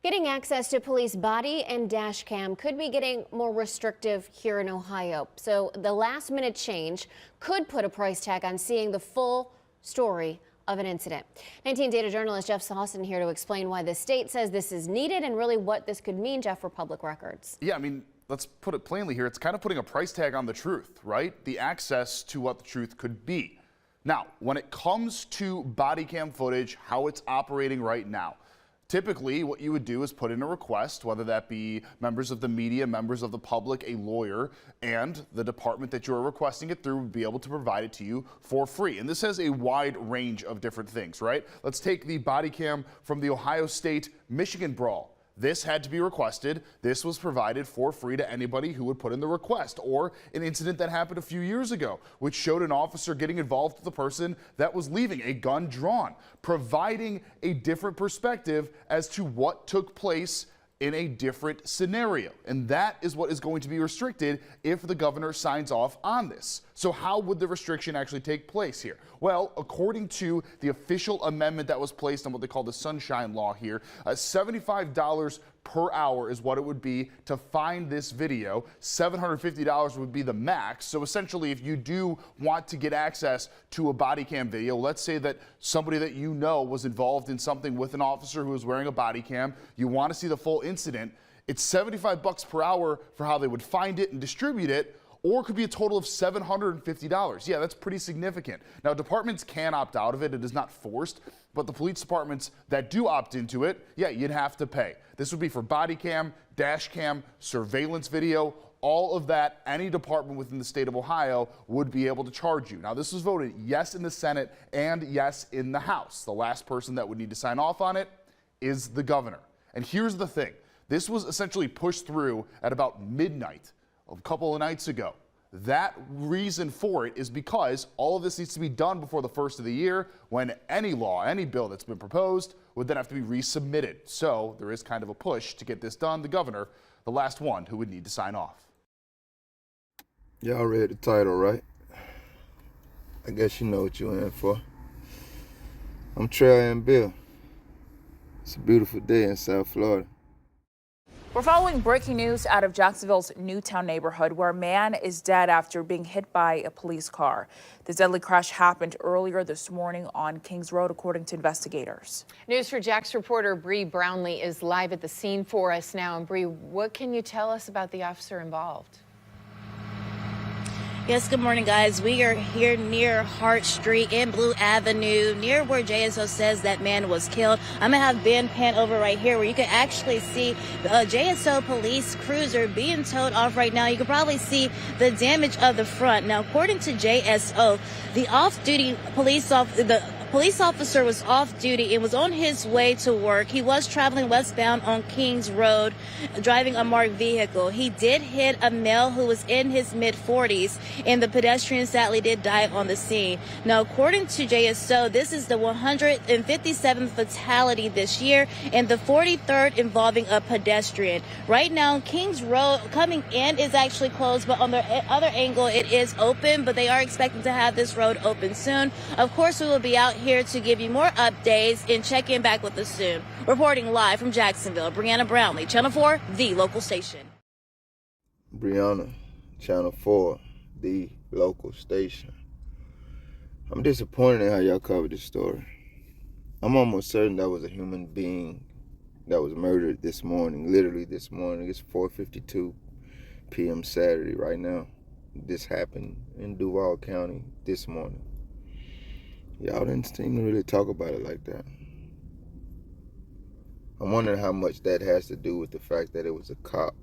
Getting access to police body and dash cam could be getting more restrictive here in Ohio. So the last minute change could put a price tag on seeing the full story of an incident. 19 data journalist Jeff Sawson here to explain why the state says this is needed and really what this could mean, Jeff, for public records. Yeah, let's put it plainly here. It's kind of putting a price tag on the truth, right? The access to what the truth could be. Now, when it comes to body cam footage, how it's operating right now, typically, what you would do is put in a request, whether that be members of the media, members of the public, a lawyer, and the department that you're requesting it through would be able to provide it to you for free. And this has a wide range of different things, right? Let's take the body cam from the Ohio State-Michigan brawl. This had to be requested. This was provided for free to anybody who would put in the request. Or an incident that happened a few years ago, which showed an officer getting involved with the person that was leaving, a gun drawn, providing a different perspective as to what took place in a different scenario. And that is what is going to be restricted if the governor signs off on this. So how would the restriction actually take place here? Well, according to the official amendment that was placed on what they call the Sunshine Law here, $75 per hour is what it would be to find this video. $750 would be the max. So essentially, if you do want to get access to a body cam video, let's say that somebody that you know was involved in something with an officer who was wearing a body cam, you want to see the full incident, it's $75 per hour for how they would find it and distribute it, or it could be a total of $750. Yeah, that's pretty significant. Now, departments can opt out of it. It is not forced, but the police departments that do opt into it, yeah, you'd have to pay. This would be for body cam, dash cam, surveillance video, all of that. Any department within the state of Ohio would be able to charge you. Now, this was voted yes in the Senate and yes in the House. The last person that would need to sign off on it is the governor. And here's the thing. This was essentially pushed through at about midnight a couple of nights ago. That reason for it is because all of this needs to be done before the first of the year, when any law, any bill that's been proposed would then have to be resubmitted. So there is kind of a push to get this done. The governor, the last one who would need to sign off. Y'all read the title, right? I guess you know what you're in for. I'm Trey and Bill. It's a beautiful day in South Florida. We're following breaking news out of Jacksonville's Newtown neighborhood, where a man is dead after being hit by a police car. The deadly crash happened earlier this morning on Kings Road, according to investigators. News for Jax reporter Bree Brownlee is live at the scene for us now. And Bree, what can you tell us about the officer involved? Yes, good morning, guys. We are here near Hart Street and Blue Avenue, near where JSO says that man was killed. I'm going to have Ben pan over right here where you can actually see the JSO police cruiser being towed off right now. You can probably see the damage of the front. Now, according to JSO, the off-duty police officer was off duty and was on his way to work. He was traveling westbound on Kings Road, driving a marked vehicle. He did hit a male who was in his mid-40s, and the pedestrian sadly did die on the scene. Now, according to JSO, this is the 157th fatality this year and the 43rd involving a pedestrian. Right now, Kings Road coming in is actually closed, but on the other angle, it is open, but they are expecting to have this road open soon. Of course, we will be out here to give you more updates and check in back with us soon. Reporting live from Jacksonville, Brianna Brownlee, Channel 4, the local station. Brianna, Channel 4, the local station. I'm disappointed in how y'all covered this story. I'm almost certain that was a human being that was murdered this morning, literally this morning. It's 4:52 p.m. Saturday right now. This happened in Duval County this morning. Y'all didn't seem to really talk about it like that. I'm wondering how much that has to do with the fact that it was a cop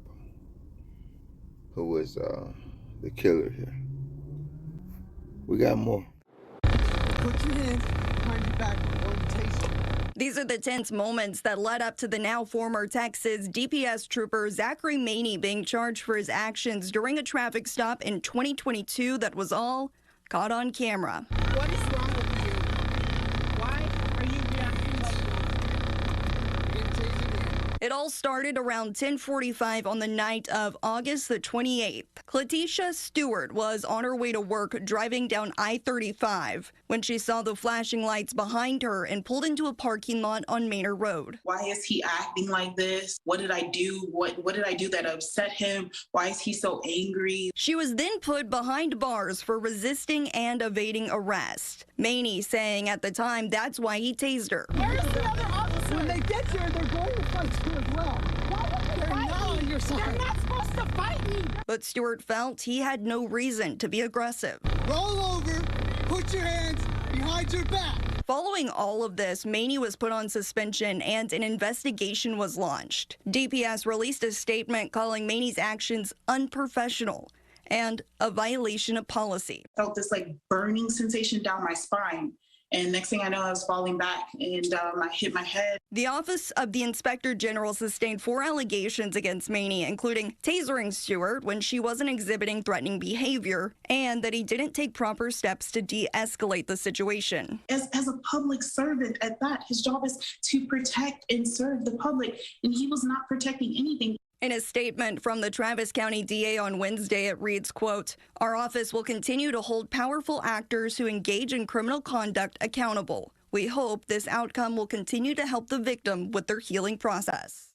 who was the killer here. We got more. Put your hands behind your back on Tasing. These are the tense moments that led up to the now former Texas DPS trooper Zachary Maney being charged for his actions during a traffic stop in 2022 that was all caught on camera. What is wrong with you? Why are you reacting like that? It all started around 10:45 on the night of August the 28th. Cletisha Stewart was on her way to work driving down I-35 when she saw the flashing lights behind her and pulled into a parking lot on Manor Road. Why is he acting like this? What did I do? What did I do that upset him? Why is he so angry? She was then put behind bars for resisting and evading arrest. Maney saying at the time that's why he tased her. Where's the other officer? When they get there, they're going to fight you as well. Why would they fight not on your side. They're not supposed to fight me. But Stewart felt he had no reason to be aggressive. Roll over, put your hands behind your back. Following all of this, Maney was put on suspension and an investigation was launched. DPS released a statement calling Maney's actions unprofessional and a violation of policy. I felt this like burning sensation down my spine. And next thing I know, I was falling back and I hit my head. The Office of the Inspector General sustained 4 allegations against Maney, including tasering Stewart when she wasn't exhibiting threatening behavior and that he didn't take proper steps to de-escalate the situation. As a public servant at that, his job is to protect and serve the public, and he was not protecting anything. In a statement from the Travis County DA on Wednesday, it reads, quote, "Our office will continue to hold powerful actors who engage in criminal conduct accountable. We hope this outcome will continue to help the victim with their healing process."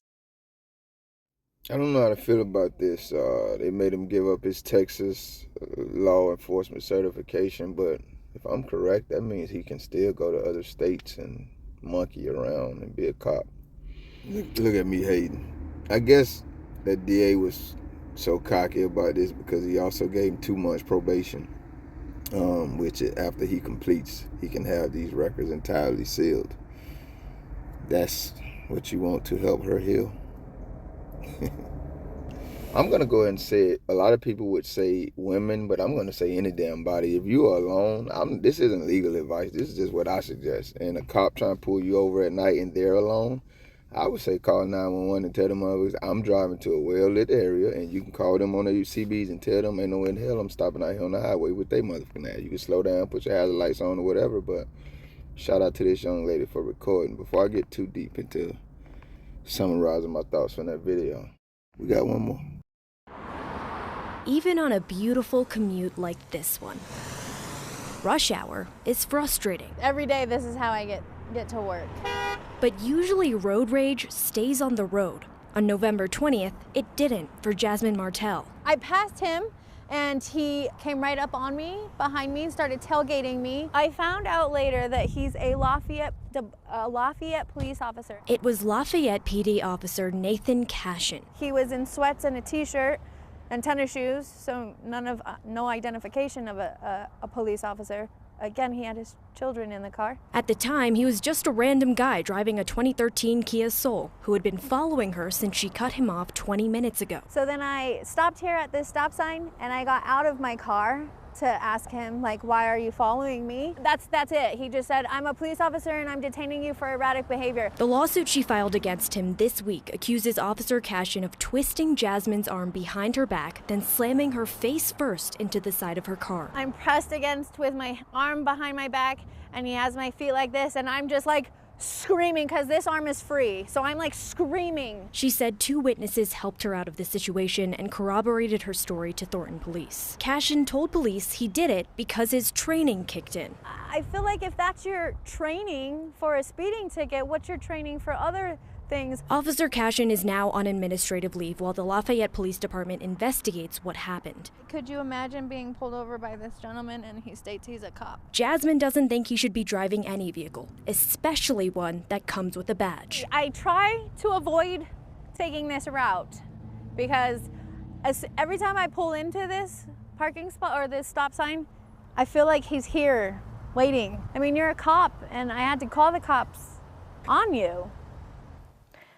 I don't know how to feel about this. They made him give up his Texas law enforcement certification, but if I'm correct, that means he can still go to other states and monkey around and be a cop. Look at me hating. I guess that DA was so cocky about this because he also gave him 2 months probation, which after he completes, he can have these records entirely sealed. That's what you want to help her heal. I'm going to go ahead and say it. A lot of people would say women, but I'm going to say any damn body. If you are alone, this isn't legal advice. This is just what I suggest. And a cop trying to pull you over at night and they're alone, I would say call 911 and tell them I'm driving to a well-lit area, and you can call them on their CBs and tell them ain't no way in hell I'm stopping out here on the highway with they motherfucking ass. You can slow down, put your hazard lights on or whatever, but shout out to this young lady for recording. Before I get too deep into summarizing my thoughts from that video, we got one more. Even on a beautiful commute like this one, rush hour is frustrating. Every day this is how I get to work. But usually road rage stays on the road. On November 20th, it didn't for Jasmine Martell. I passed him and he came right up on me, behind me, and started tailgating me. I found out later that he's a Lafayette police officer. It was Lafayette PD officer Nathan Cashion. He was in sweats and a t-shirt and tennis shoes, so no identification of a police officer. Again, he had his children in the car. At the time, he was just a random guy driving a 2013 Kia Soul who had been following her since she cut him off 20 minutes ago. So then I stopped here at this stop sign and I got out of my car to ask him, like, why are you following me? That's it. He just said, I'm a police officer and I'm detaining you for erratic behavior. The lawsuit she filed against him this week accuses Officer Cashion of twisting Jasmine's arm behind her back, then slamming her face first into the side of her car. I'm pressed against with my arm behind my back and he has my feet like this and I'm just like screaming because this arm is free. So I'm like screaming. She said 2 witnesses helped her out of the situation and corroborated her story to Thornton police. Cashion told police he did it because his training kicked in. I feel like if that's your training for a speeding ticket, what's your training for other things? Officer Cashion is now on administrative leave while the Lafayette Police Department investigates what happened. Could you imagine being pulled over by this gentleman and he states he's a cop? Jasmine doesn't think he should be driving any vehicle, especially one that comes with a badge. I try to avoid taking this route because every time I pull into this parking spot or this stop sign, I feel like he's here waiting. I mean, you're a cop and I had to call the cops on you.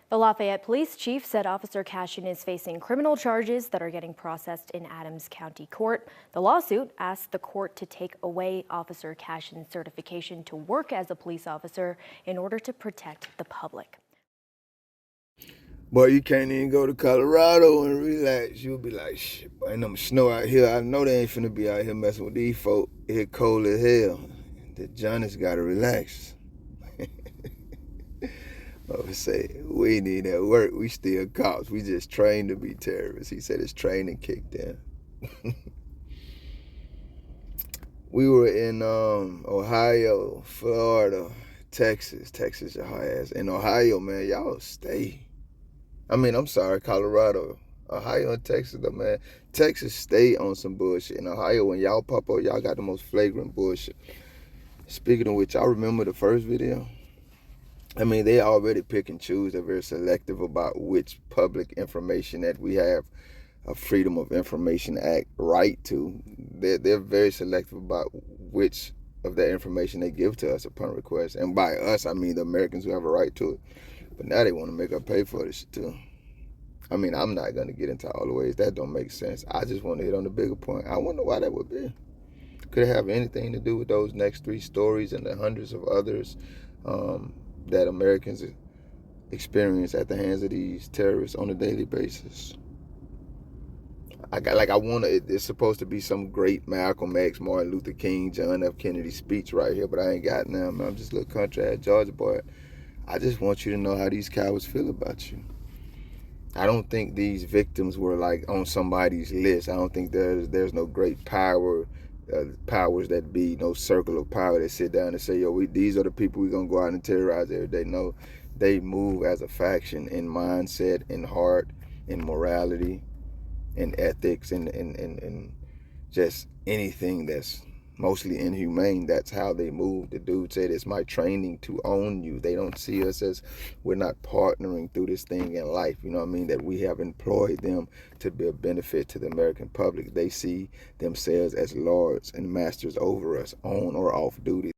The Lafayette Police Chief said Officer Cashion is facing criminal charges that are getting processed in Adams County Court. The lawsuit asked the court to take away Officer Cashion's certification to work as a police officer in order to protect the public. Boy, you can't even go to Colorado and relax. You'll be like, shit, boy, ain't no snow out here. I know they ain't finna be out here messing with these folk. It's cold as hell. The Johnny's gotta relax. Say, we need that work. We still cops. We just trained to be terrorists. He said his training kicked in. We were in Ohio, Florida, Texas, your ass. In Ohio, man, y'all stay. I'm sorry, Colorado. Ohio and Texas, though, man. Texas stay on some bullshit. In Ohio, when y'all pop up, y'all got the most flagrant bullshit. Speaking of which, I remember the first video. They already pick and choose. They're very selective about which public information that we have a Freedom of Information Act right to. They're very selective about which of that information they give to us upon request. And by us, I mean the Americans who have a right to it. But now they want to make us pay for this shit too. I'm not going to get into all the ways. That don't make sense. I just want to hit on the bigger point. I wonder why that would be. Could it have anything to do with those next 3 stories and the hundreds of others that Americans experience at the hands of these terrorists on a daily basis? It's supposed to be some great Malcolm X, Martin Luther King, John F. Kennedy speech right here, but I ain't got none. I'm just a little country ass Georgia boy. I just want you to know how these cowards feel about you. I don't think these victims were like on somebody's list. I don't think there's no great powers that be, no circle of power that sit down and say, yo, these are the people we're gonna go out and terrorize every day. No, they move as a faction in mindset, in heart, in morality, in ethics, and just anything that's mostly inhumane. That's how they move. The dude said, it's my training to own you. They don't see us as, we're not partnering through this thing in life, that we have employed them to be a benefit to the American public. They see themselves as lords and masters over us, on or off duty.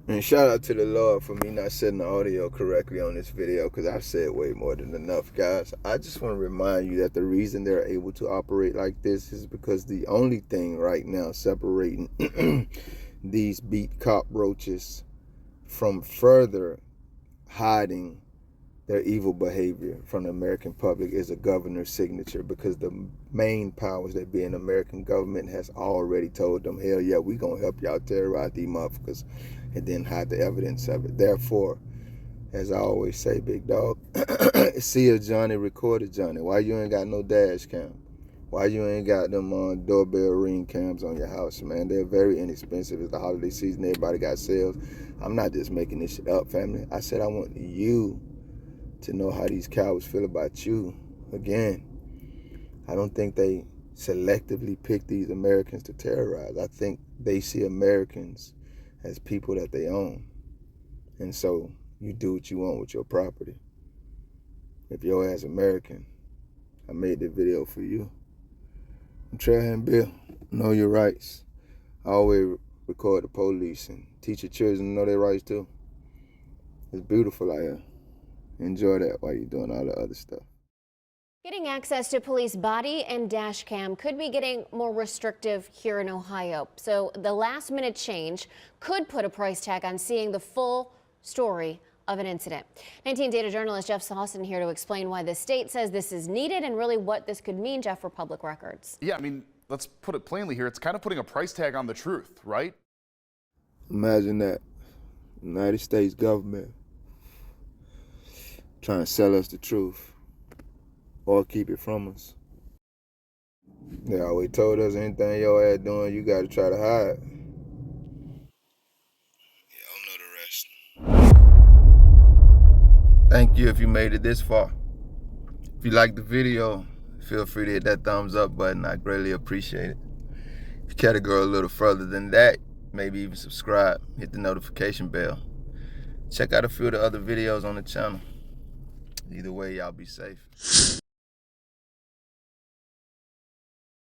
And shout out to the Lord for me not setting the audio correctly on this video, because I've said way more than enough, guys. I just want to remind you that the reason they're able to operate like this is because the only thing right now separating these beat cockroaches from further hiding their evil behavior from the American public is a governor's signature, because the main powers that be in the American government has already told them, hell yeah, we gonna help y'all terrorize these motherfuckers, and then hide the evidence of it. Therefore, as I always say, big dog, see a Johnny, record a Johnny. Why you ain't got no dash cam? Why you ain't got them doorbell ring cams on your house, man? They're very inexpensive. It's the holiday season. Everybody got sales. I'm not just making this shit up, family. I said I want you to know how these cowards feel about you. Again, I don't think they selectively pick these Americans to terrorize. I think they see Americans as people that they own. And so you do what you want with your property. If your ass American, I made the video for you. I'm Trailhand Bill. Know your rights. I always record the police and teach your children to know their rights too. It's beautiful out here. Enjoy that while you're doing all the other stuff. Getting access to police body and dash cam could be getting more restrictive here in Ohio. So the last minute change could put a price tag on seeing the full story of an incident. 19 data journalist Jeff Sawson here to explain why the state says this is needed and really what this could mean, Jeff, for public records. Yeah, let's put it plainly here. It's kind of putting a price tag on the truth, right? Imagine that. United States government trying to sell us the truth or keep it from us. They always told us anything your ass doing, you got to try to hide. Y'all know the rest. Thank you if you made it this far. If you liked the video, feel free to hit that thumbs up button. I greatly appreciate it. If you care to go a little further than that, maybe even subscribe, hit the notification bell. Check out a few of the other videos on the channel. Either way, y'all be safe.